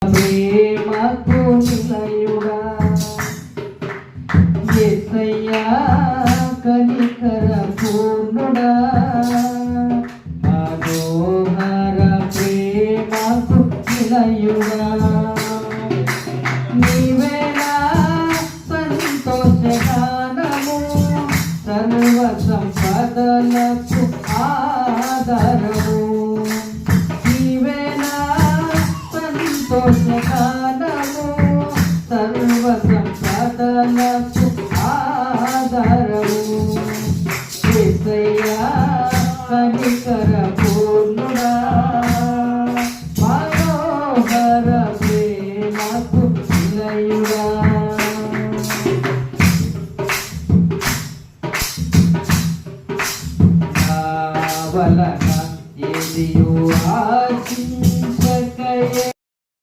ప్రేమకు నిలయుడా యేసయ్యా కనికర పూర్ణుడా మనోహర ప్రేమకు నిలయుడా నీవేనా సంతోషగానము సర్వ సంపదలకు ఆధారము నీవేనా సంతోషగానము సర్వ సంపదలకు ఆధారము యేసయ్యా కనికర పూర్ణుడా మనోహర ప్రేమకు నిలయుడా